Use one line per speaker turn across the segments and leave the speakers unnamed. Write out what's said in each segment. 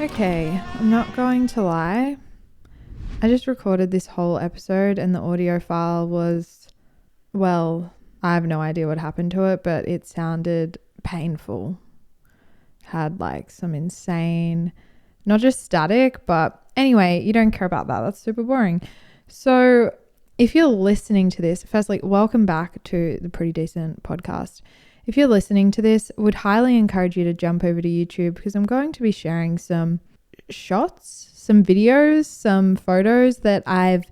Okay, I'm not going to lie. I just recorded this whole episode and the audio file was, well, I have no idea what happened to it, but it sounded painful. Had like some insane, not just static, but anyway, you don't care about that. That's super boring. So if you're listening to this, firstly, welcome back to the Pretty Decent podcast. If you're listening to this, I would highly encourage you to jump over to YouTube because I'm going to be sharing some shots, some videos, some photos that I've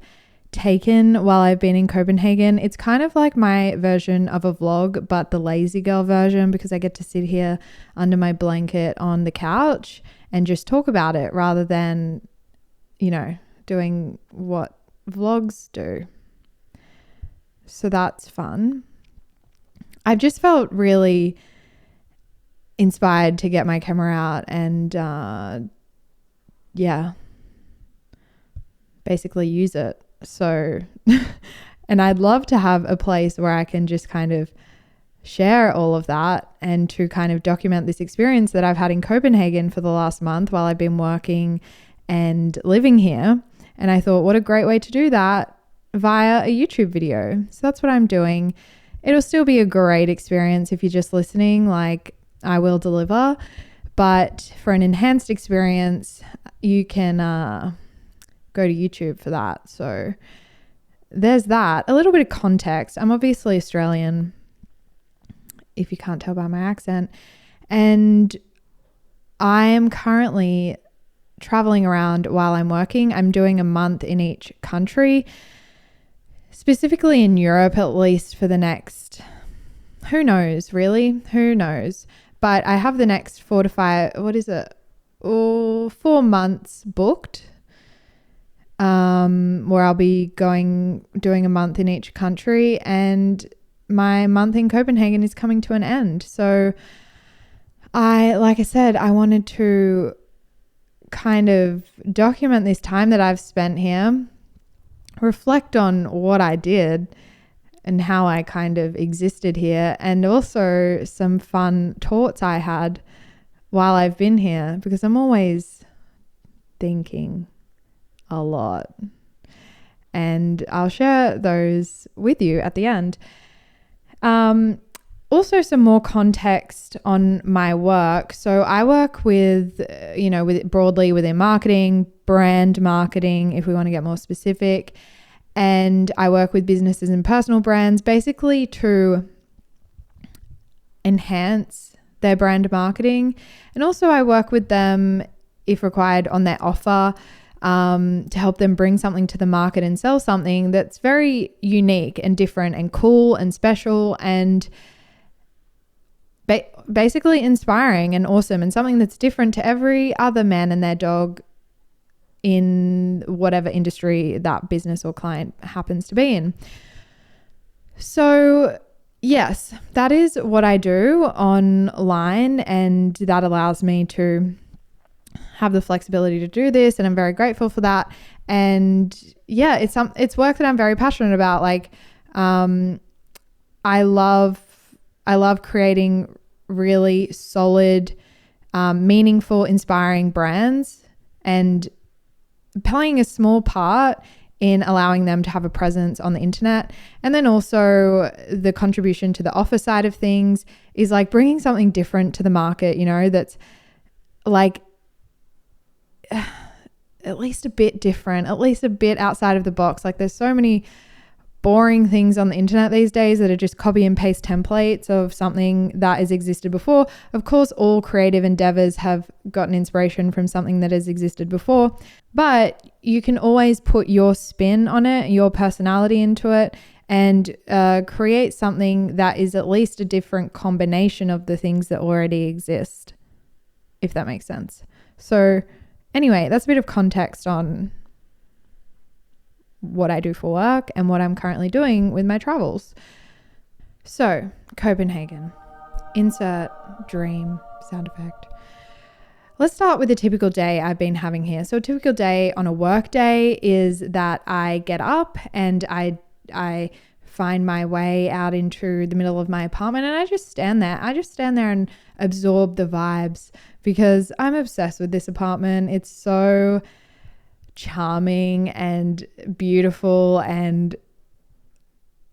taken while I've been in Copenhagen. It's kind of like my version of a vlog, but the lazy girl version, because I get to sit here under my blanket on the couch and just talk about it rather than, doing what vlogs do. So that's fun. I've just felt really inspired to get my camera out and, basically use it. So, and I'd love to have a place where I can just kind of share all of that and to kind of document this experience that I've had in Copenhagen for the last month while I've been working and living here. And I thought, what a great way to do that via a YouTube video. So that's what I'm doing. It'll still be a great experience if you're just listening, like I will deliver. But for an enhanced experience, you can go to YouTube for that. So there's that. A little bit of context. I'm obviously Australian, if you can't tell by my accent. And I am currently traveling around while I'm working. I'm doing a month in each country. Specifically in Europe, at least for the next, who knows, really? Who knows? But I have the next 4 months booked, where I'll be doing a month in each country, and my month in Copenhagen is coming to an end. So like I said, I wanted to kind of document this time that I've spent here, reflect on what I did and how I kind of existed here, and also some fun thoughts I had while I've been here, because I'm always thinking a lot, and I'll share those with you at the end. Also some more context on my work. So I work with broadly within marketing, brand marketing, if we want to get more specific. And I work with businesses and personal brands basically to enhance their brand marketing. And also I work with them, if required, on their offer, to help them bring something to the market and sell something that's very unique and different and cool and special and basically inspiring and awesome, and something that's different to every other man and their dog in whatever industry that business or client happens to be in. So yes, that is what I do online, and that allows me to have the flexibility to do this, and I'm very grateful for that. And yeah, it's work that I'm very passionate about. Like I love creating really solid, meaningful, inspiring brands, and playing a small part in allowing them to have a presence on the internet. And then also the contribution to the offer side of things is like bringing something different to the market, that's like at least a bit different, at least a bit outside of the box. Like there's so many boring things on the internet these days that are just copy and paste templates of something that has existed before. Of course, all creative endeavors have gotten inspiration from something that has existed before, but you can always put your spin on it, your personality into it, and create something that is at least a different combination of the things that already exist, if that makes sense. So anyway, that's a bit of context on what I do for work and what I'm currently doing with my travels. So, Copenhagen. Insert dream sound effect. Let's start with a typical day I've been having here. So a typical day on a work day is that I get up and I find my way out into the middle of my apartment, and I just stand there. And absorb the vibes, because I'm obsessed with this apartment. It's so charming and beautiful, and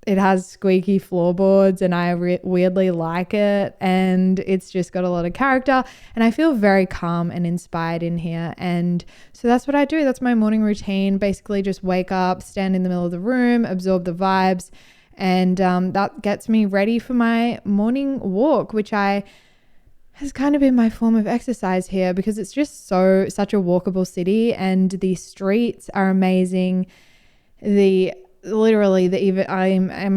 it has squeaky floorboards, and I weirdly like it, and it's just got a lot of character, and I feel very calm and inspired in here. And so that's what I do. That's my morning routine. Basically just wake up, stand in the middle of the room, absorb the vibes, and that gets me ready for my morning walk, which has kind of been my form of exercise here, because it's just such a walkable city, and the streets are amazing. I'm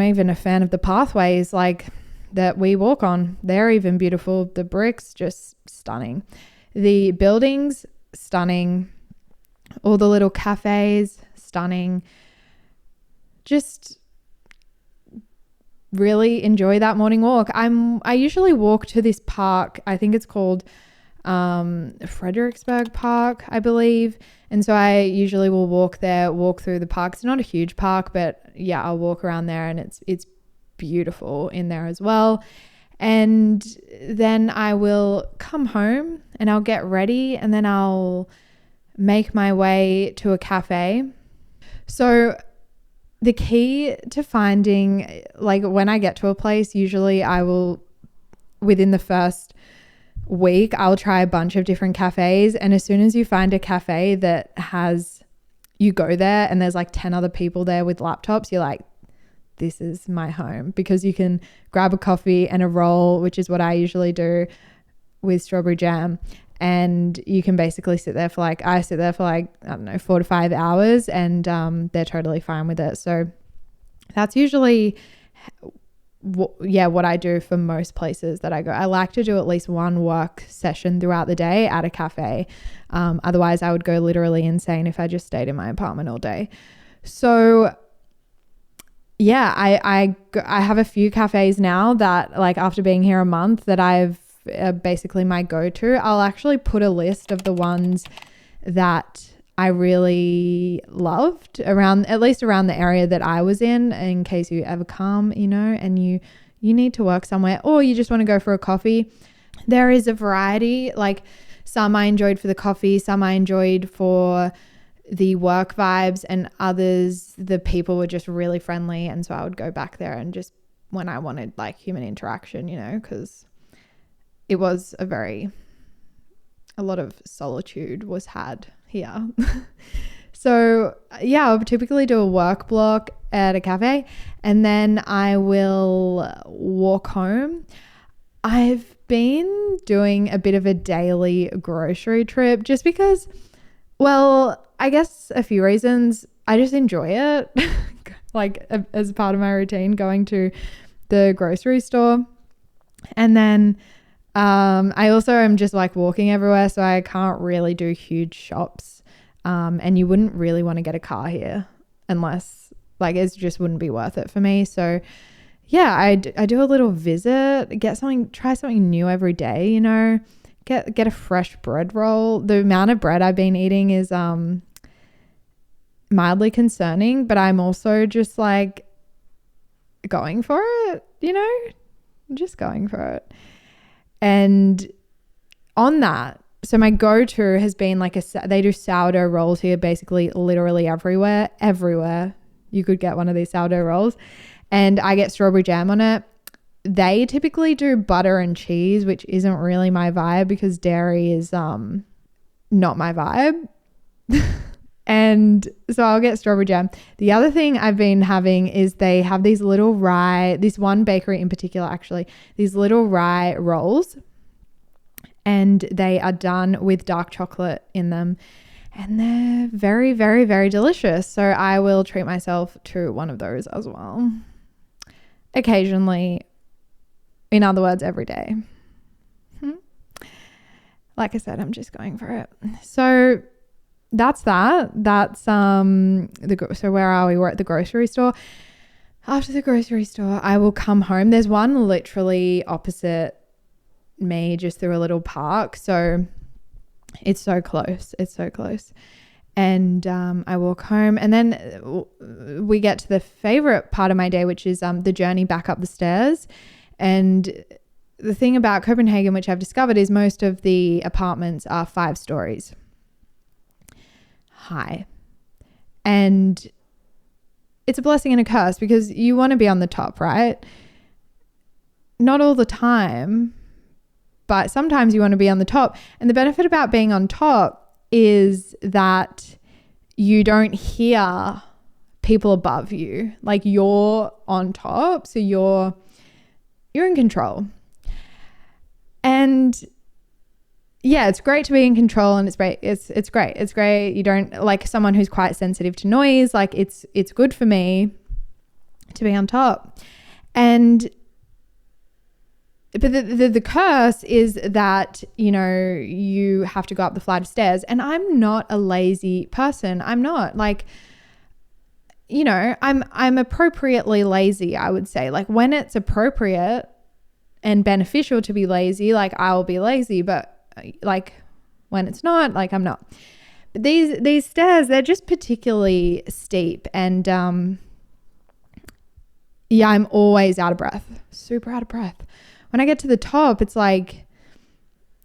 even a fan of the pathways like that we walk on. They're even beautiful. The bricks, just stunning. The buildings, stunning. All the little cafes, stunning. Just really enjoy that morning walk. I usually walk to this park. I think it's called Fredericksburg Park, I believe. And so I usually will walk there, walk through the park. It's not a huge park, but yeah, I'll walk around there, and it's beautiful in there as well. And then I will come home and I'll get ready, and then I'll make my way to a cafe. So the key to finding, like, when I get to a place, usually I will, within the first week, I'll try a bunch of different cafes. And as soon as you find a cafe that you go there and there's like 10 other people there with laptops, you're like, this is my home, because you can grab a coffee and a roll, which is what I usually do with strawberry jam. And you can basically sit there for I don't know, 4 to 5 hours, and they're totally fine with it. So that's usually what I do for most places that I go. I like to do at least one work session throughout the day at a cafe. Otherwise I would go literally insane if I just stayed in my apartment all day. So yeah, I have a few cafes now that, like, after being here a month, that I've basically my go-to. I'll actually put a list of the ones that I really loved at least around the area that I was in case you ever come, and you need to work somewhere, or you just want to go for a coffee. There is a variety. Like, some I enjoyed for the coffee, some I enjoyed for the work vibes, and others, the people were just really friendly. And so I would go back there and just when I wanted like human interaction, because it was a lot of solitude was had here. So yeah, I'll typically do a work block at a cafe, and then I will walk home. I've been doing a bit of a daily grocery trip just because, well, I guess a few reasons. I just enjoy it, like as part of my routine, going to the grocery store. And then I also am just like walking everywhere, so I can't really do huge shops. And you wouldn't really want to get a car here unless, like, it just wouldn't be worth it for me. So yeah, I do a little visit, try something new every day, get a fresh bread roll. The amount of bread I've been eating is mildly concerning, but I'm also just like going for it, just going for it. And on that, so my go-to has been they do sourdough rolls here, basically literally everywhere you could get one of these sourdough rolls, and I get strawberry jam on it. They typically do butter and cheese, which isn't really my vibe because dairy is not my vibe. And so I'll get strawberry jam. The other thing I've been having is they have these little this one bakery in particular, actually, these little rye rolls, and they are done with dark chocolate in them, and they're very, very, very delicious. So I will treat myself to one of those as well. Occasionally, in other words, every day. Like I said, I'm just going for it. So that's that. That's so where are we? We're at the grocery store. After the grocery store, I will come home. There's one literally opposite me, just through a little park. So it's so close. And I walk home, and then we get to the favorite part of my day, which is the journey back up the stairs. And the thing about Copenhagen, which I've discovered, is most of the apartments are 5 stories high. And it's a blessing and a curse because you want to be on the top, right? Not all the time, but sometimes you want to be on the top. And the benefit about being on top is that you don't hear people above you. Like, you're on top, so you're in control. And yeah, it's great to be in control, and it's great. It's great. It's great. You don't, like, someone who's quite sensitive to noise, like, it's good for me to be on top. And but the curse is that, you know, you have to go up the flight of stairs, and I'm not a lazy person. I'm not, like, you know, I'm appropriately lazy, I would say. Like, when it's appropriate and beneficial to be lazy, like, I will be lazy, but like when it's not, like, I'm not. But these stairs, they're just particularly steep, and yeah, I'm always out of breath, super out of breath. When I get to the top, it's like,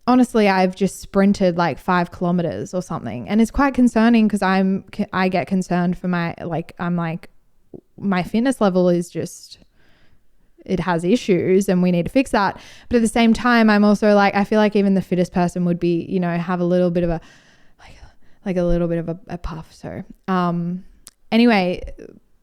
honestly, I've just sprinted like 5 kilometers or something, and it's quite concerning because I get concerned for my, like, I'm like, my fitness level is just, it has issues and we need to fix that. But at the same time, I'm also like, I feel like even the fittest person would be, you know, have a little bit of a, like a little bit of a puff. So anyway,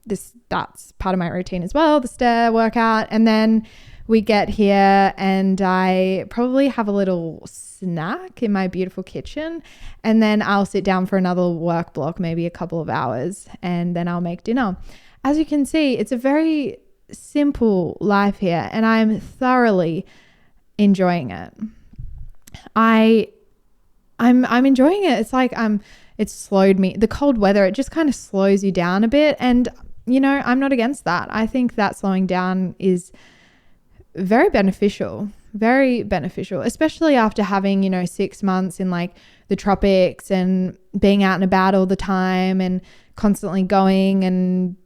that's part of my routine as well, the stair workout. And then we get here and I probably have a little snack in my beautiful kitchen, and then I'll sit down for another work block, maybe a couple of hours, and then I'll make dinner. As you can see, it's a very simple life here, and I'm thoroughly enjoying it. I'm enjoying it. It's like it's slowed me. The cold weather, it just kind of slows you down a bit, and you know, I'm not against that. I think that slowing down is very beneficial, especially after having, you know, 6 months in like the tropics and being out and about all the time and constantly going and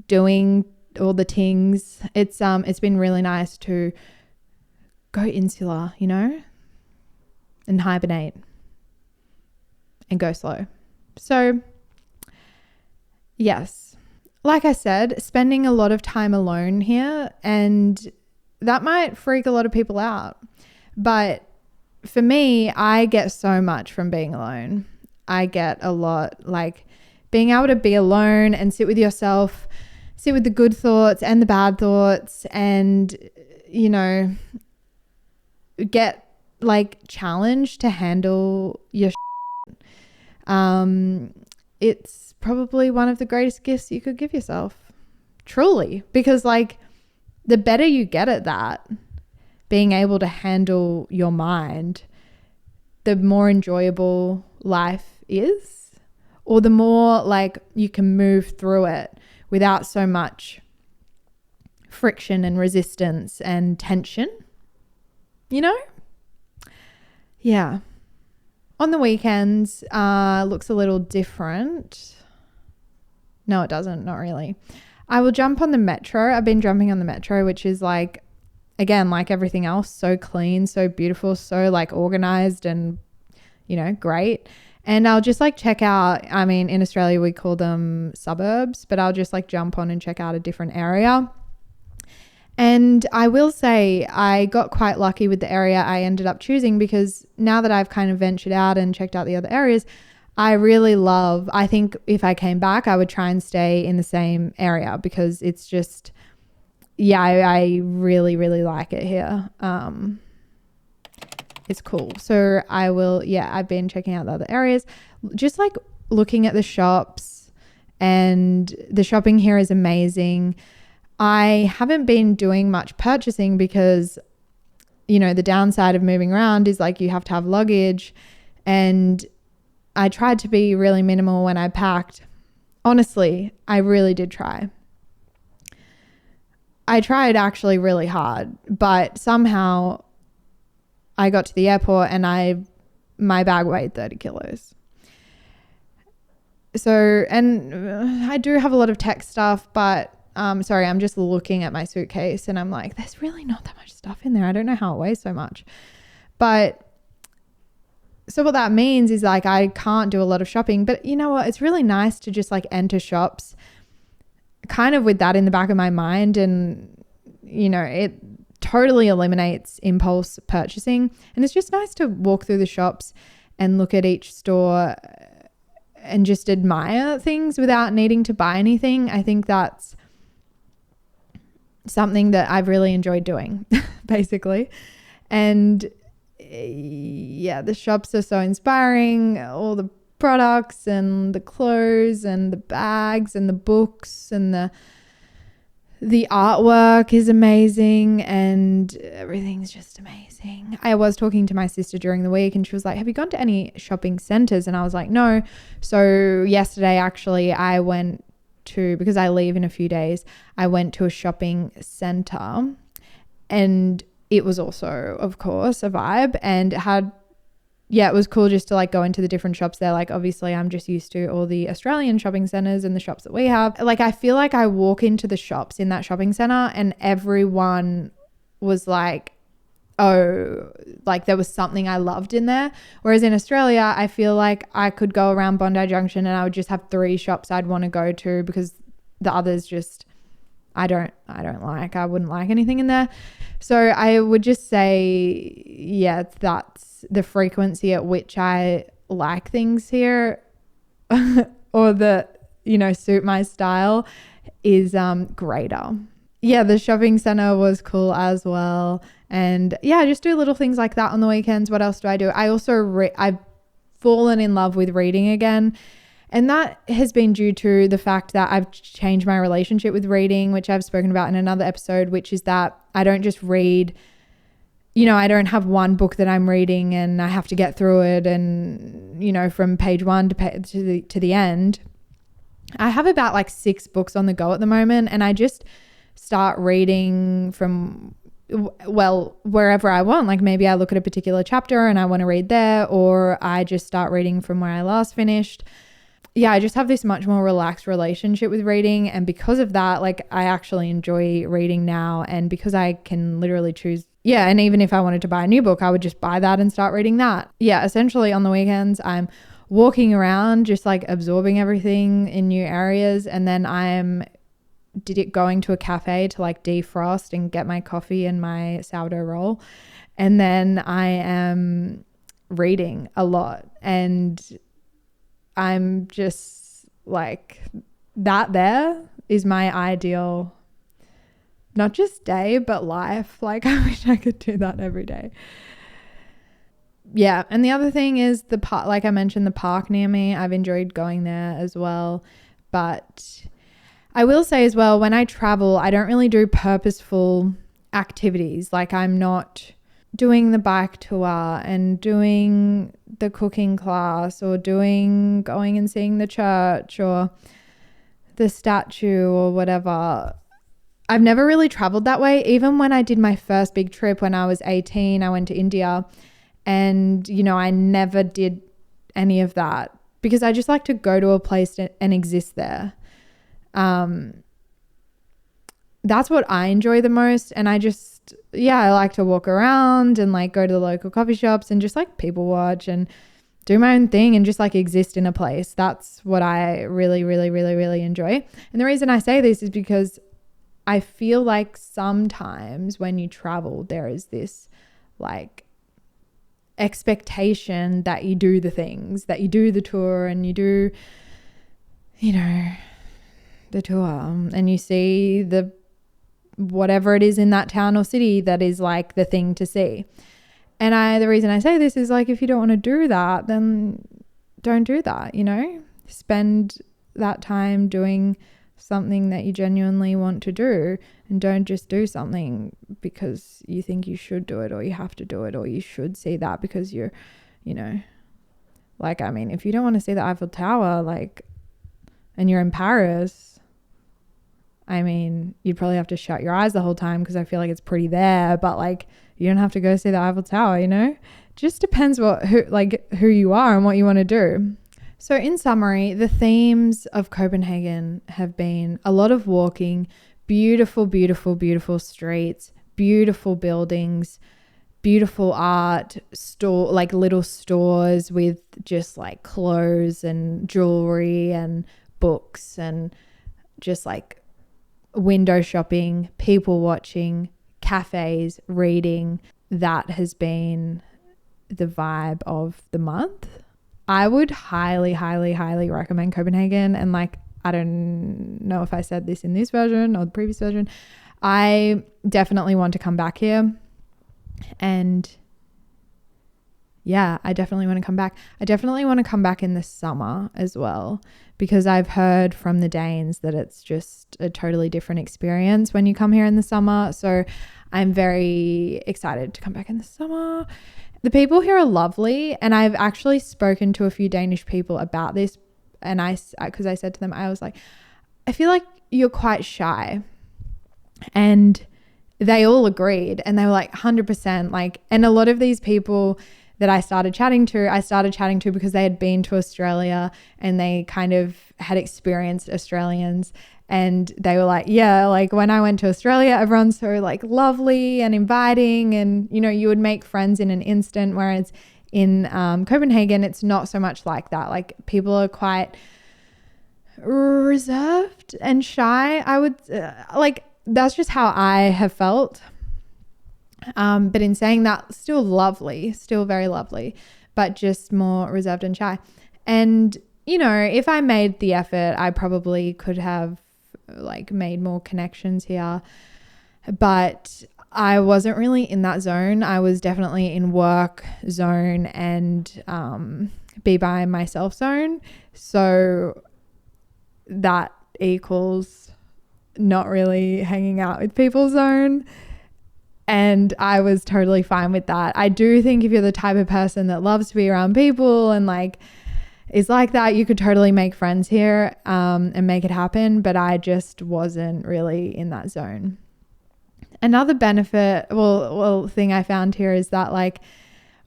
doing all the things. It's been really nice to go insular, you know, and hibernate and go slow. So yes, like I said, spending a lot of time alone here, and that might freak a lot of people out. But for me, I get so much from being alone. I get a lot, like being able to be alone and sit with yourself, sit with the good thoughts and the bad thoughts, and, you know, get like challenged to handle your shit. It's probably one of the greatest gifts you could give yourself, truly, because like the better you get at that, being able to handle your mind, the more enjoyable life is, or the more like you can move through it without so much friction and resistance and tension, you know? Yeah. On the weekends, looks a little different. No, it doesn't. Not really. I will jump on the metro. I've been jumping on the metro, which is like, again, like everything else, so clean, so beautiful, so like organized and, you know, great. And I'll just like check out, I mean, in Australia, we call them suburbs, but I'll just like jump on and check out a different area. And I will say I got quite lucky with the area I ended up choosing, because now that I've kind of ventured out and checked out the other areas, I really love, I think if I came back, I would try and stay in the same area, because it's just, yeah, I really, really like it here. It's cool. So I will, yeah, I've been checking out the other areas, just like looking at the shops, and the shopping here is amazing. I haven't been doing much purchasing because, you know, the downside of moving around is like you have to have luggage, and I tried to be really minimal when I packed. Honestly, I really did try. I tried actually really hard, but somehow I got to the airport and my bag weighed 30 kilos. So, and I do have a lot of tech stuff, but sorry, I'm just looking at my suitcase and I'm like, there's really not that much stuff in there. I don't know how it weighs so much. But so what that means is like I can't do a lot of shopping. But you know what? It's really nice to just like enter shops kind of with that in the back of my mind. And, you know, it totally eliminates impulse purchasing. And it's just nice to walk through the shops and look at each store and just admire things without needing to buy anything. I think that's something that I've really enjoyed doing, basically. And yeah, the shops are so inspiring. All the products and the clothes and the bags and the books and the artwork is amazing and everything's just amazing. I was talking to my sister during the week and she was like, have you gone to any shopping centers? And I was like, no. So yesterday, actually, I went to, because I leave in a few days, I went to a shopping center and it was also, of course, a vibe, and it was cool just to like go into the different shops there. Like obviously I'm just used to all the Australian shopping centers and the shops that we have. Like I feel like I walk into the shops in that shopping center and everyone was like, oh, like there was something I loved in there. Whereas in Australia, I feel like I could go around Bondi Junction and I would just have 3 shops I'd want to go to because the others just, I wouldn't like anything in there. So I would just say, yeah, that's the frequency at which I like things here or that, you know, suit my style is greater. Yeah, the shopping center was cool as well. And yeah, I just do little things like that on the weekends. What else do I do? I also, I've fallen in love with reading again. And that has been due to the fact that I've changed my relationship with reading, which I've spoken about in another episode, which is that I don't just read, you know, I don't have one book that I'm reading and I have to get through it and, you know, from page 1 to the end. I have about like 6 books on the go at the moment, and I just start reading from, well, wherever I want. Like maybe I look at a particular chapter and I want to read there, or I just start reading from where I last finished. Yeah, I just have this much more relaxed relationship with reading. And because of that, like I actually enjoy reading now. And because I can literally choose. Yeah. And even if I wanted to buy a new book, I would just buy that and start reading that. Yeah. Essentially on the weekends, I'm walking around, just like absorbing everything in new areas. And then I'm going to a cafe to like defrost and get my coffee and my sourdough roll. And then I am reading a lot. And I'm just like, that there is my ideal, not just day, but life. Like I wish I could do that every day. Yeah. And the other thing is the park, like I mentioned, the park near me. I've enjoyed going there as well. But I will say as well, when I travel, I don't really do purposeful activities. Like I'm not doing the bike tour and doing the cooking class or going and seeing the church or the statue or whatever. I've never really traveled that way. Even when I did my first big trip when I was 18, I went to India, and, you know, I never did any of that because I just like to go to a place and exist there. That's what I enjoy the most. And I like to walk around and like go to the local coffee shops and just like people watch and do my own thing and just like exist in a place. That's what I really, really, really, really enjoy. And the reason I say this is because I feel like sometimes when you travel, there is this like expectation that you do the things, that you do the tour and you do, you know, the tour and you see the whatever it is in that town or city that is like the thing to see. And the reason I say this is like, if you don't want to do that, then don't do that, you know? Spend that time doing something that you genuinely want to do, and don't just do something because you think you should do it or you have to do it or you should see that because you're, you know, like, I mean, if you don't want to see the Eiffel Tower, like, and you're in Paris, I mean, you'd probably have to shut your eyes the whole time because I feel like it's pretty there, but like you don't have to go see the Eiffel Tower, you know? Just depends who you are and what you want to do. So in summary, the themes of Copenhagen have been a lot of walking, beautiful, beautiful, beautiful streets, beautiful buildings, beautiful art, like little stores with just like clothes and jewelry and books and just like window shopping, people watching, cafes, reading. That has been the vibe of the month. I would highly, highly, highly recommend Copenhagen. And like, I don't know if I said this in this version or the previous version. I definitely want to come back here. And yeah, I definitely want to come back. I definitely want to come back in the summer as well, because I've heard from the Danes that it's just a totally different experience when you come here in the summer. So I'm very excited to come back in the summer. The people here are lovely, and I've actually spoken to a few Danish people about this, and because I said to them, I was like, I feel like you're quite shy, and they all agreed, and they were like 100%. Like, and a lot of these people that I started chatting to because they had been to Australia and they kind of had experienced Australians, and they were like, yeah, like when I went to Australia, everyone's so like lovely and inviting, and you know, you would make friends in an instant, whereas in Copenhagen, it's not so much like that. Like, people are quite reserved and shy. I would like, that's just how I have felt. But in saying that, still lovely, still very lovely, but just more reserved and shy. And, you know, if I made the effort, I probably could have like made more connections here, but I wasn't really in that zone. I was definitely in work zone and be by myself zone. So that equals not really hanging out with people zone. And I was totally fine with that. I do think if you're the type of person that loves to be around people and like is like that, you could totally make friends here and make it happen. But I just wasn't really in that zone. Another benefit, thing I found here is that like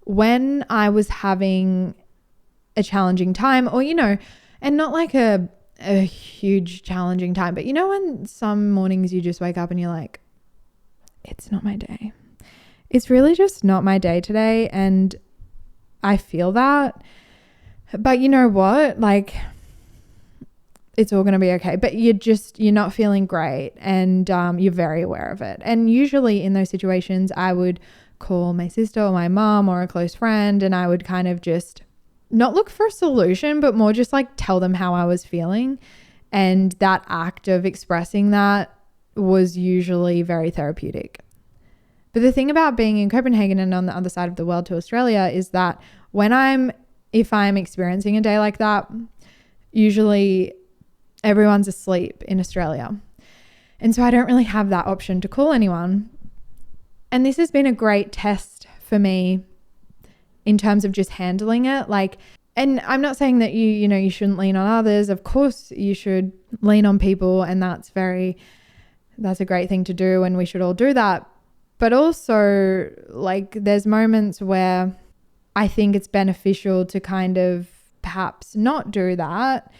when I was having a challenging time, or, you know, and not like a huge challenging time, but you know, when some mornings you just wake up and you're like, it's not my day. It's really just not my day today. And I feel that. But you know what? Like, it's all going to be okay. But you're not feeling great, and you're very aware of it. And usually in those situations, I would call my sister or my mom or a close friend, and I would kind of just not look for a solution, but more just like tell them how I was feeling. And that act of expressing that was usually very therapeutic. But the thing about being in Copenhagen and on the other side of the world to Australia is that if I'm experiencing a day like that, usually everyone's asleep in Australia. And so I don't really have that option to call anyone. And this has been a great test for me in terms of just handling it. Like, and I'm not saying that you shouldn't lean on others. Of course you should lean on people, and that's a great thing to do, and we should all do that. But also, like, there's moments where I think it's beneficial to kind of perhaps not do that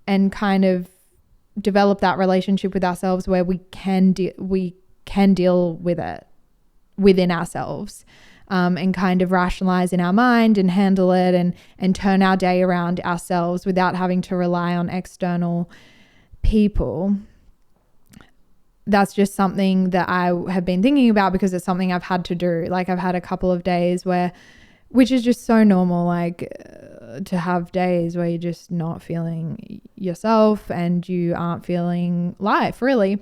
and kind of develop that relationship with ourselves where we can deal with it within ourselves, and kind of rationalize in our mind and handle it and turn our day around ourselves without having to rely on external people. That's just something that I have been thinking about because it's something I've had to do. Like, I've had a couple of days which is just so normal, like to have days where you're just not feeling yourself and you aren't feeling life really.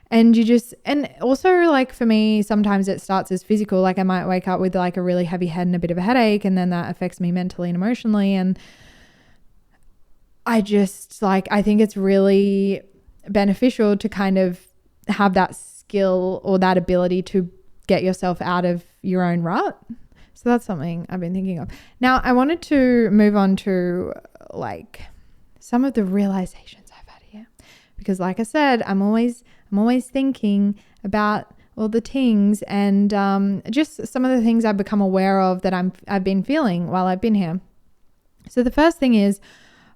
And and also, like, for me, sometimes it starts as physical. Like, I might wake up with like a really heavy head and a bit of a headache, and then that affects me mentally and emotionally. And I just I think it's really beneficial to kind of have that skill or that ability to get yourself out of your own rut. So that's something I've been thinking of. Now, I wanted to move on to like some of the realizations I've had here, because like I said, I'm always thinking about all the things, and just some of the things I've become aware of that I've been feeling while I've been here. So the first thing is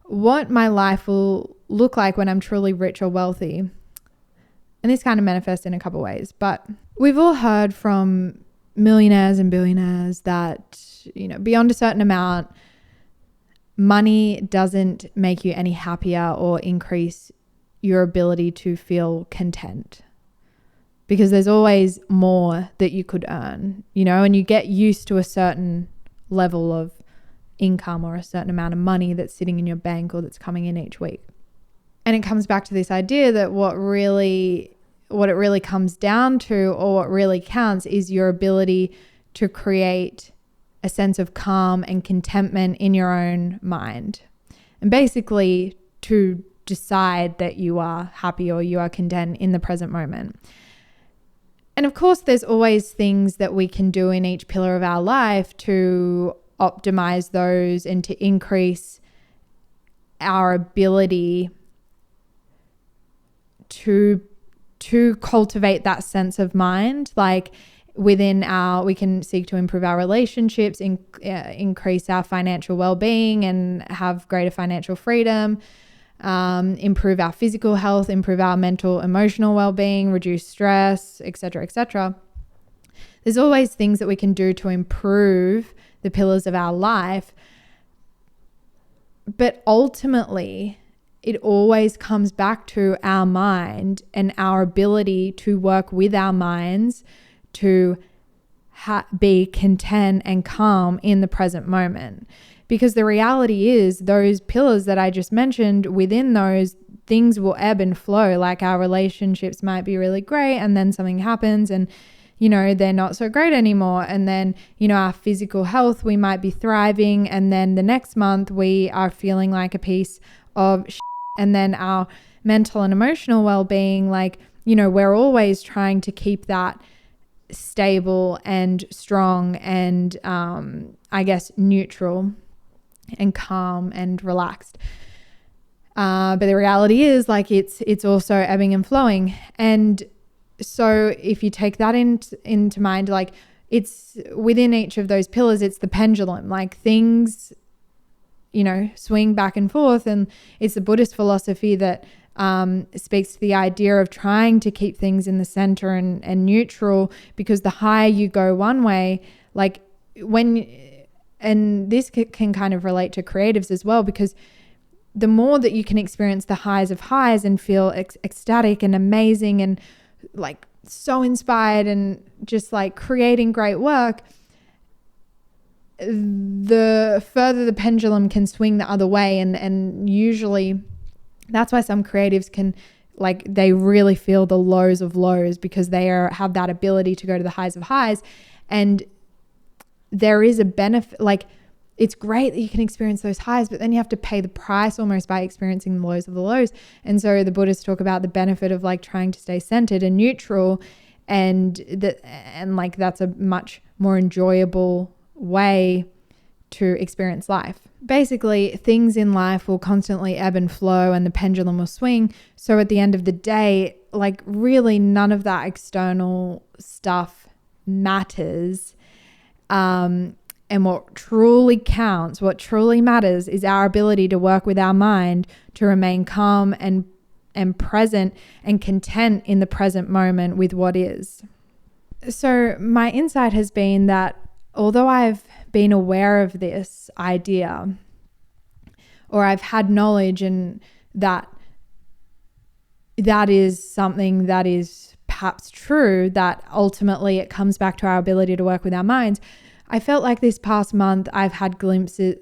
what my life will look like when I'm truly rich or wealthy. And this kind of manifests in a couple ways, but we've all heard from millionaires and billionaires that, beyond a certain amount, money doesn't make you any happier or increase your ability to feel content, because there's always more that you could earn, and you get used to a certain level of income or a certain amount of money that's sitting in your bank or that's coming in each week. And it comes back to this idea that what it really comes down to, or what really counts, is your ability to create a sense of calm and contentment in your own mind. And basically to decide that you are happy or you are content in the present moment. And of course, there's always things that we can do in each pillar of our life to optimize those and to increase our ability to cultivate that sense of mind. Like we can seek to improve our relationships, increase our financial well-being and have greater financial freedom, improve our physical health, improve our mental, emotional well-being, reduce stress, etc., etc. There's always things that we can do to improve the pillars of our life. But ultimately, it always comes back to our mind and our ability to work with our minds to be content and calm in the present moment. Because the reality is, those pillars that I just mentioned, within those, things will ebb and flow. Like our relationships might be really great, and then something happens and they're not so great anymore. And then, our physical health, we might be thriving, and then the next month we are feeling like a piece of shit. And then our mental and emotional well-being, we're always trying to keep that stable and strong and neutral and calm and relaxed. But the reality is, it's also ebbing and flowing. And so if you take that into mind, it's within each of those pillars, it's the pendulum. Things swing back and forth. And it's the Buddhist philosophy that speaks to the idea of trying to keep things in the center and neutral, because the higher you go one way, and this can kind of relate to creatives as well, because the more that you can experience the highs of highs and feel ecstatic and amazing and so inspired and just creating great work, the further the pendulum can swing the other way. And usually that's why some creatives can they really feel the lows of lows, because they have that ability to go to the highs of highs. And there is a benefit, it's great that you can experience those highs, but then you have to pay the price almost by experiencing the lows of the lows. And so the Buddhists talk about the benefit of trying to stay centered and neutral, and that's a much more enjoyable way to experience life. Basically, things in life will constantly ebb and flow, and the pendulum will swing. So at the end of the day, really none of that external stuff matters. And what truly counts, what truly matters, is our ability to work with our mind to remain calm and present and content in the present moment with what is. So my insight has been that although I've been aware of this idea, or I've had knowledge and that is something that is perhaps true, that ultimately it comes back to our ability to work with our minds, I felt like this past month I've had glimpses,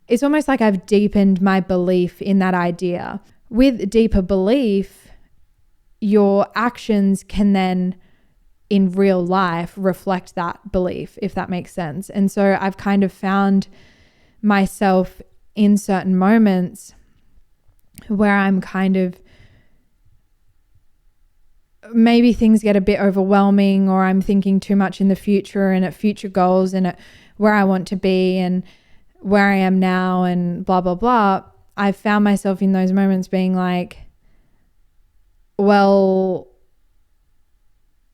it's almost like I've deepened my belief in that idea. With deeper belief, your actions can then in real life reflect that belief, if that makes sense. And so I've kind of found myself in certain moments where I'm kind of, maybe things get a bit overwhelming, or I'm thinking too much in the future and at future goals and at where I want to be and where I am now and blah, blah, blah. I've found myself in those moments being well,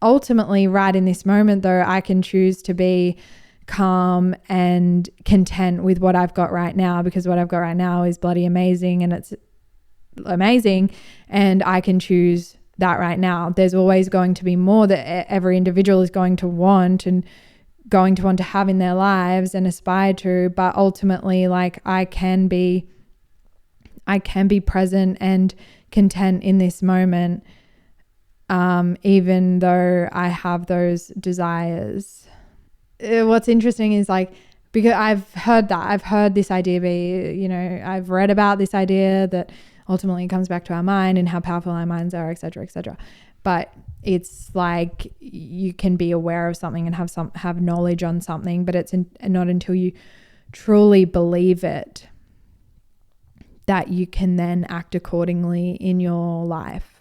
ultimately right in this moment though, I can choose to be calm and content with what I've got right now, because what I've got right now is bloody amazing, and it's amazing, and I can choose that right now. There's always going to be more that every individual is going to want and going to want to have in their lives and aspire to, but ultimately, like, I can be present and content in this moment, even though I have those desires. What's interesting is, like, because I've heard this idea be, I've read about this idea that ultimately comes back to our mind and how powerful our minds are, etc., etc. But it's like you can be aware of something and have knowledge on something, but it's not until you truly believe it that you can then act accordingly in your life.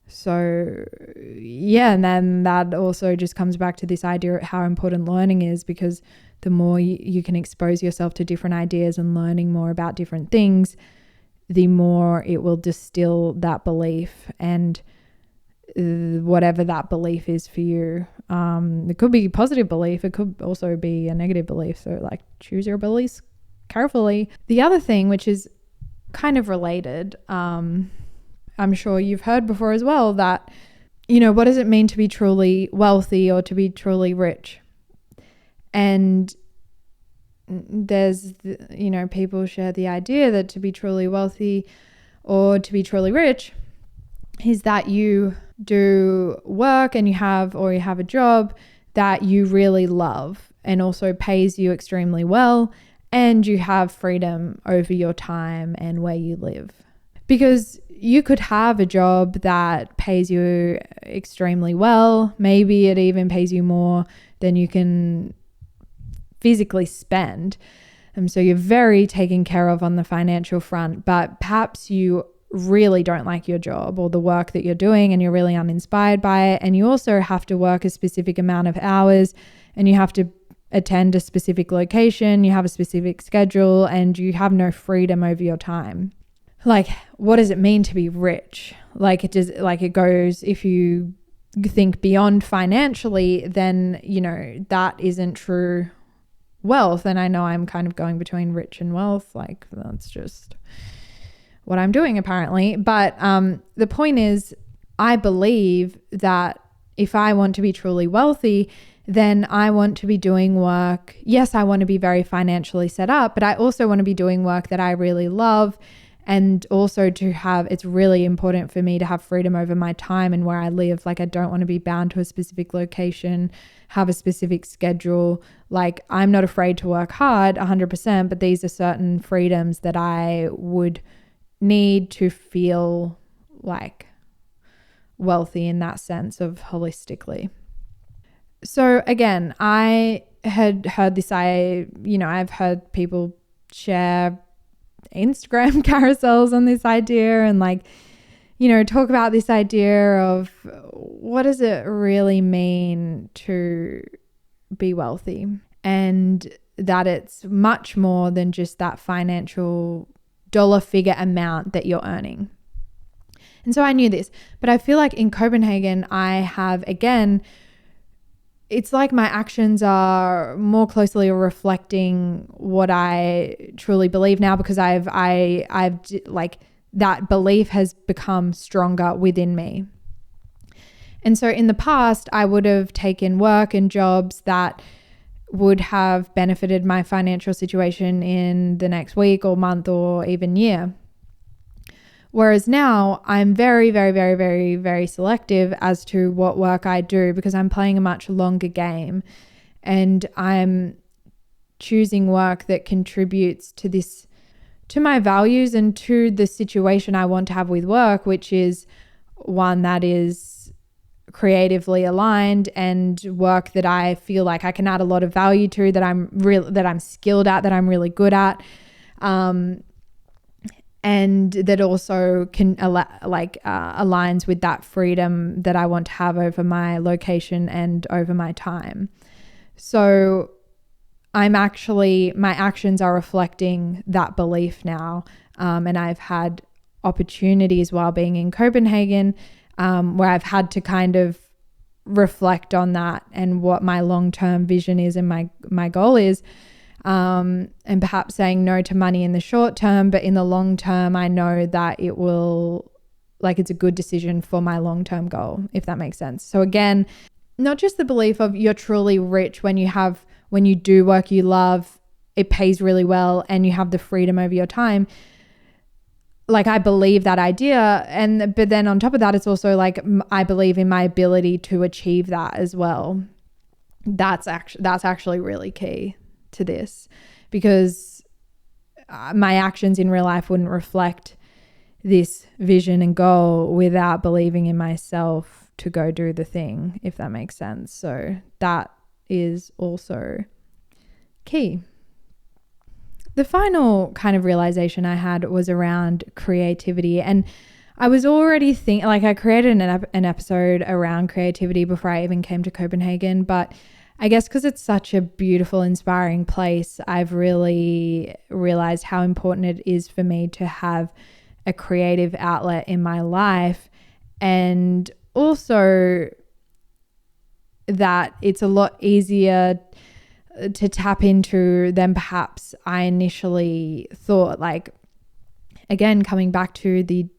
So yeah, and then that also just comes back to this idea of how important learning is, because the more you can expose yourself to different ideas and learning more about different things, the more it will distill that belief and whatever that belief is for you. It could be a positive belief. It could also be a negative belief. So, like, choose your beliefs carefully. The other thing, which is kind of related, I'm sure you've heard before as well, that, what does it mean to be truly wealthy or to be truly rich? And there's, people share the idea that to be truly wealthy or to be truly rich is that you do work and you have a job that you really love and also pays you extremely well, and you have freedom over your time and where you live. Because you could have a job that pays you extremely well. Maybe it even pays you more than you can physically spend. So you're very taken care of on the financial front, but perhaps you really don't like your job or the work that you're doing and you're really uninspired by it. And you also have to work a specific amount of hours and you have to attend a specific location, you have a specific schedule, and you have no freedom over your time. Like, what does it mean to be rich? It goes, if you think beyond financially, then, that isn't true wealth. And I know I'm kind of going between rich and wealth. Like, that's just what I'm doing apparently. But the point is, I believe that if I want to be truly wealthy, then I want to be doing work. Yes, I want to be very financially set up, but I also want to be doing work that I really love. And also it's really important for me to have freedom over my time and where I live. Like, I don't want to be bound to a specific location, have a specific schedule. Like, I'm not afraid to work hard 100%, but these are certain freedoms that I would need to feel like wealthy in that sense of holistically. So again, I had heard this, I've heard people share Instagram carousels on this idea and talk about this idea of what does it really mean to be wealthy, and that it's much more than just that financial dollar figure amount that you're earning. And so I knew this, but I feel like in Copenhagen, I have, again, it's like my actions are more closely reflecting what I truly believe now, because I've that belief has become stronger within me. And so in the past, I would have taken work and jobs that would have benefited my financial situation in the next week or month or even year. Whereas now I'm very, very, very, very, very selective as to what work I do, because I'm playing a much longer game and I'm choosing work that contributes to my values and to the situation I want to have with work, which is one that is creatively aligned and work that I feel like I can add a lot of value to, that I'm skilled at, that I'm really good at. And that also can aligns with that freedom that I want to have over my location and over my time. So my actions are reflecting that belief now. And I've had opportunities while being in Copenhagen where I've had to kind of reflect on that and what my long-term vision is and my goal is. And perhaps saying no to money in the short term, but in the long term, I know that it will like it's a good decision for my long-term goal, if that makes sense. So again, not just the belief of you're truly rich when you do work you love, it pays really well, and you have the freedom over your time. Like I believe that idea, but then on top of that, it's also like I believe in my ability to achieve that as well. That's actually really key to this, because my actions in real life wouldn't reflect this vision and goal without believing in myself to go do the thing, if that makes sense. So that is also key. The final kind of realization I had was around creativity, and I was already I created an episode around creativity before I even came to Copenhagen, but I guess because it's such a beautiful, inspiring place, I've really realized how important it is for me to have a creative outlet in my life, and also that it's a lot easier to tap into than perhaps I initially thought. Like, again, coming back to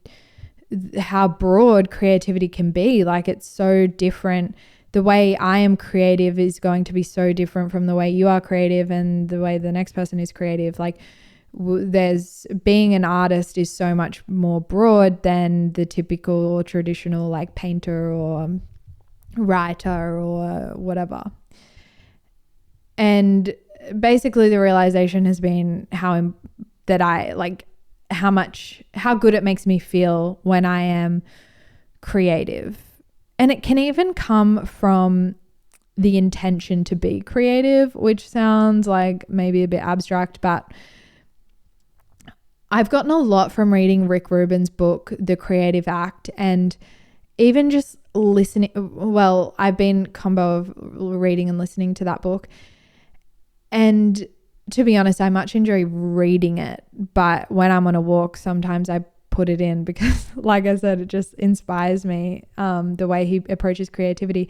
how broad creativity can be, like it's so different. The way I am creative is going to be so different from the way you are creative and the way the next person is creative. Like there's being an artist is so much more broad than the typical or traditional like painter or writer or whatever. And basically the realization has been how good it makes me feel when I am creative. And it can even come from the intention to be creative, which sounds like maybe a bit abstract, but I've gotten a lot from reading Rick Rubin's book, The Creative Act, and even just listening. Well, I've been combo of reading and listening to that book. And to be honest, I much enjoy reading it, but when I'm on a walk, sometimes I put it in because, like I said, it just inspires me, the way he approaches creativity.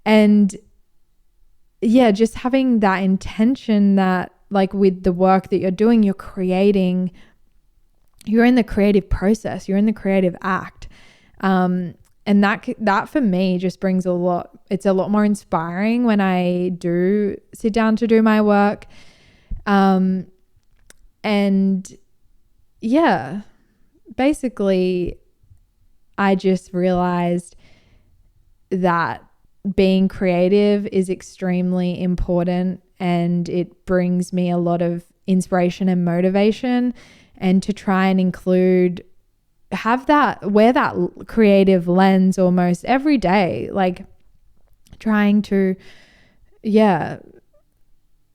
And yeah, just having that intention that like with the work that you're doing, you're creating, you're in the creative process, you're in the creative act. And that for me just brings it's a lot more inspiring when I do sit down to do my work. And yeah, basically I just realized that being creative is extremely important, and it brings me a lot of inspiration and motivation, and to try and wear that creative lens almost every day, like trying to,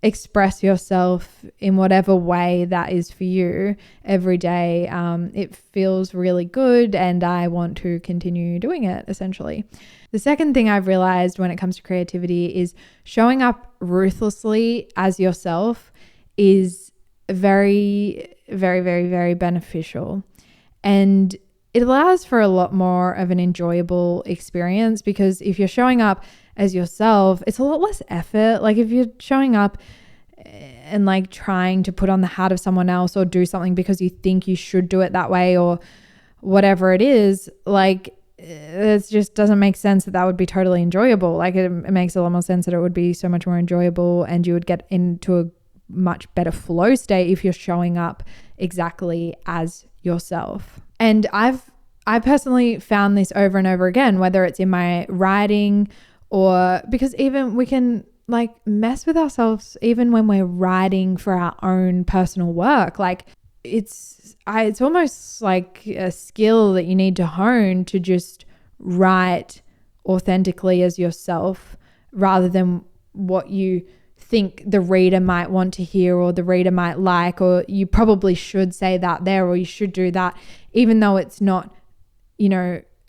express yourself in whatever way that is for you every day. It feels really good, and I want to continue doing it, essentially. The second thing I've realized when it comes to creativity is showing up ruthlessly as yourself is very, very, very, very beneficial. And it allows for a lot more of an enjoyable experience, because if you're showing up as yourself, it's a lot less effort. Like if you're showing up and like trying to put on the hat of someone else or do something because you think you should do it that way or whatever it is, like it just doesn't make sense that would be totally enjoyable. Like it makes a lot more sense that it would be so much more enjoyable, and you would get into a much better flow state if you're showing up exactly as yourself. And I personally found this over and over again, whether it's in my writing or because even we can like mess with ourselves even when we're writing for our own personal work. Like it's almost like a skill that you need to hone to just write authentically as yourself rather than what you think the reader might want to hear or the reader might like, or you probably should say that there or you should do that, even though it's not,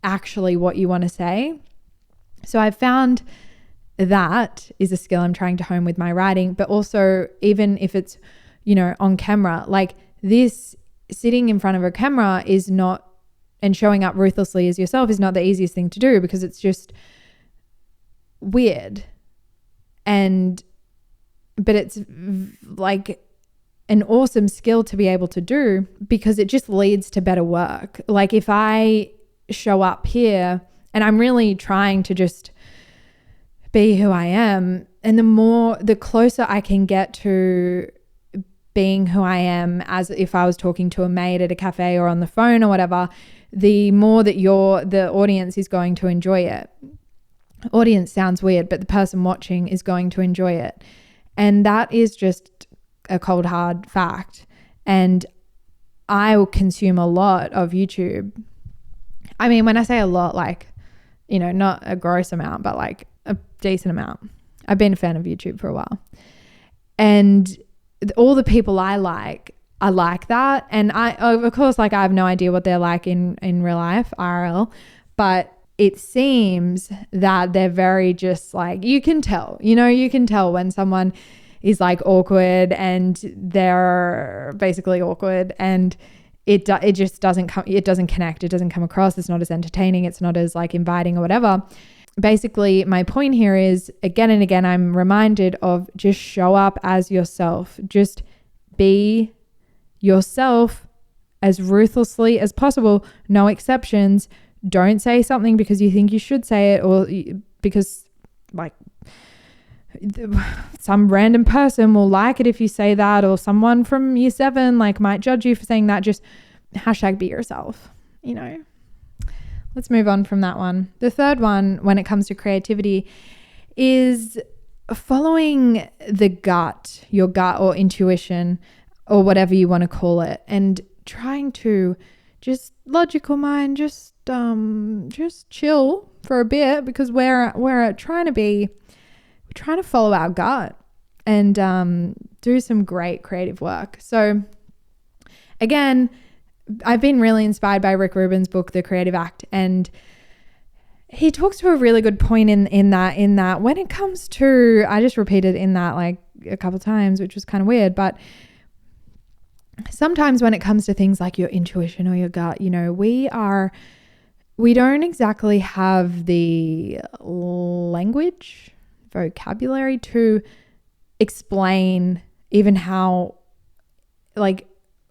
actually what you want to say. So I've found that is a skill I'm trying to hone with my writing, but also even if it's, on camera, like this sitting in front of a camera is not, and showing up ruthlessly as yourself is not the easiest thing to do because it's just weird. But it's like an awesome skill to be able to do because it just leads to better work. Like if I show up here and I'm really trying to just be who I am. And the closer I can get to being who I am as if I was talking to a mate at a cafe or on the phone or whatever, the more that the audience is going to enjoy it. Audience sounds weird, but the person watching is going to enjoy it. And that is just a cold, hard fact. And I will consume a lot of YouTube. I mean, when I say a lot, like, you know, not a gross amount, but like a decent amount. I've been a fan of YouTube for a while. And all the people I like that. And of course, like I have no idea what they're like in real life, IRL, but it seems that they're very just like, you can tell when someone is like awkward and they're basically awkward and it just doesn't connect. It doesn't come across. It's not as entertaining. It's not as like inviting or whatever. Basically, my point here is again and again, I'm reminded of just show up as yourself. Just be yourself as ruthlessly as possible. No exceptions. Don't say something because you think you should say it or because like some random person will like it if you say that, or someone from year 7 like might judge you for saying that. Just hashtag be yourself, you know. Let's move on from that one. The third one when it comes to creativity is following the gut, your gut or intuition or whatever you want to call it, and trying to just logical mind, just chill for a bit, because we're trying to follow our gut and do some great creative work. So again, I've been really inspired by Rick Rubin's book, The Creative Act, and he talks to a really good point in that when it comes to, I just repeated in that like a couple times, which was kind of weird, but sometimes when it comes to things like your intuition or your gut, you know, we don't exactly have the language, vocabulary to explain even how, like,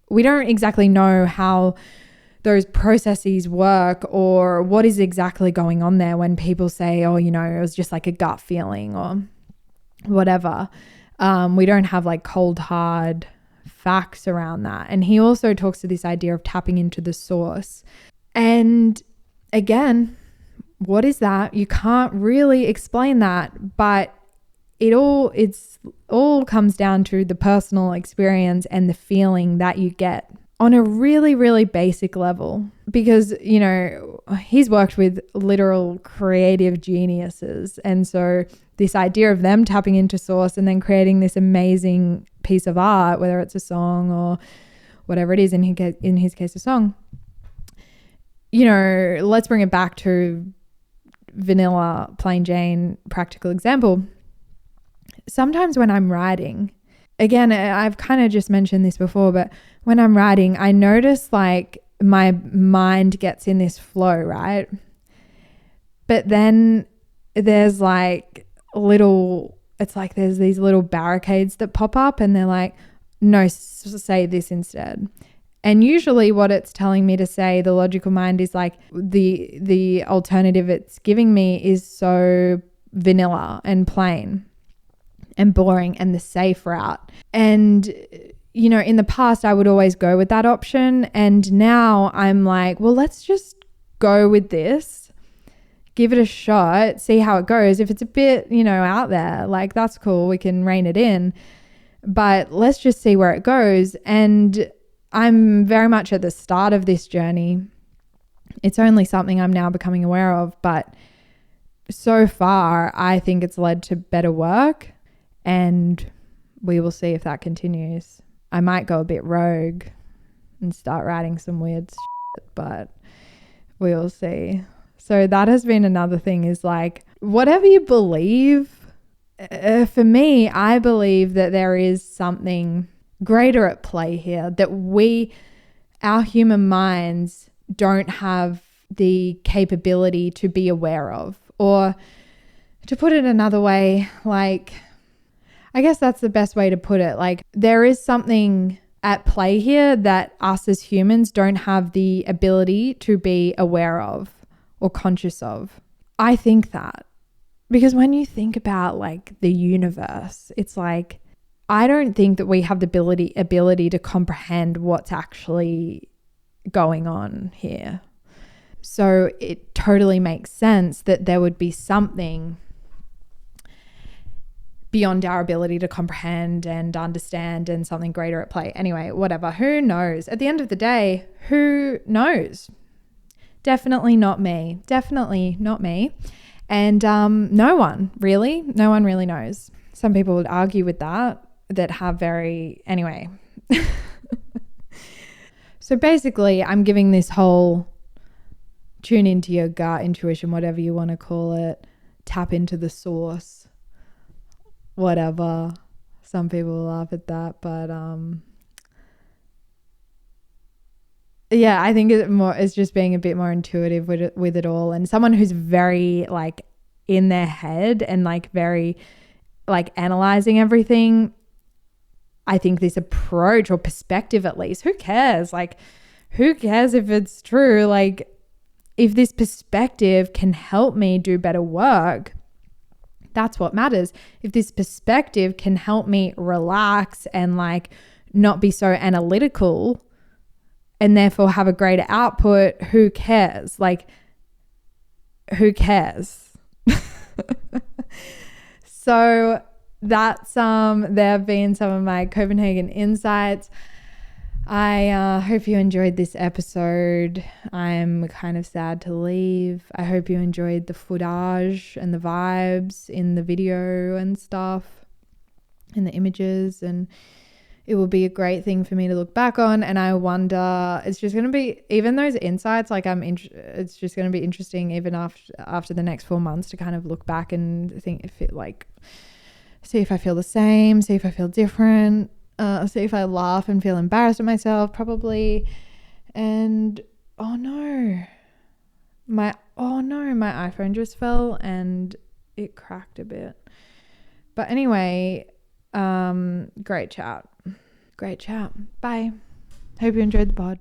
we don't exactly know how those processes work or what is exactly going on there when people say, oh, you know, it was just like a gut feeling or whatever. We don't have like cold, hard facts around that. And he also talks to this idea of tapping into the source. And again, what is that? You can't really explain that, but it all comes down to the personal experience and the feeling that you get on a really, really basic level. Because, you know, he's worked with literal creative geniuses. And so this idea of them tapping into source and then creating this amazing piece of art, whether it's a song or whatever it is, in his case, a song, you know, let's bring it back to vanilla, plain Jane, practical example. Sometimes when I'm writing, again, I've kind of just mentioned this before, but when I'm writing, I notice like my mind gets in this flow, right? But then there's like there's these little barricades that pop up and they're like, no, say this instead. And usually what it's telling me to say, the logical mind, is like the alternative it's giving me is so vanilla and plain and boring and the safe route. And, you know, in the past I would always go with that option. And now I'm like, well, let's just go with this, give it a shot, see how it goes. If it's a bit, you know, out there, like that's cool, we can rein it in, but let's just see where it goes. And I'm very much at the start of this journey. It's only something I'm now becoming aware of, but so far I think it's led to better work. And we will see if that continues. I might go a bit rogue and start writing some weird shit, but we will see. So that has been another thing, is like, whatever you believe, for me, I believe that there is something greater at play here that our human minds don't have the capability to be aware of. Or to put it another way, like, I guess that's the best way to put it. Like, there is something at play here that us as humans don't have the ability to be aware of or conscious of. I think that because when you think about like the universe, it's like, I don't think that we have the ability to comprehend what's actually going on here. So it totally makes sense that there would be something beyond our ability to comprehend and understand and something greater at play. Anyway, whatever. Who knows? At the end of the day, who knows? Definitely not me. Definitely not me. And no one really knows. Some people would argue with that have very, anyway. So basically, I'm giving this whole tune into your gut, intuition, whatever you want to call it, tap into the source, whatever. Some people will laugh at that, but yeah, I think it's just being a bit more intuitive with it all, and someone who's very like in their head and like very like analyzing everything. I think this approach or perspective, at least, who cares? Like, who cares if it's true? Like, if this perspective can help me do better work, that's what matters. If this perspective can help me relax and like not be so analytical and therefore have a greater output, who cares? Like, who cares? So that's there have been some of my Copenhagen insights. I hope you enjoyed this episode. I'm kind of sad to leave. I hope you enjoyed the footage and the vibes in the video and stuff and the images, and it will be a great thing for me to look back on. And I wonder, it's just going to be, even those insights, like it's just going to be interesting even after the next 4 months to kind of look back and think if it like, see if I feel the same, see if I feel different, see if I laugh and feel embarrassed at myself, probably. And oh no, my iPhone just fell and it cracked a bit. But anyway, great chat. Bye. Hope you enjoyed the pod.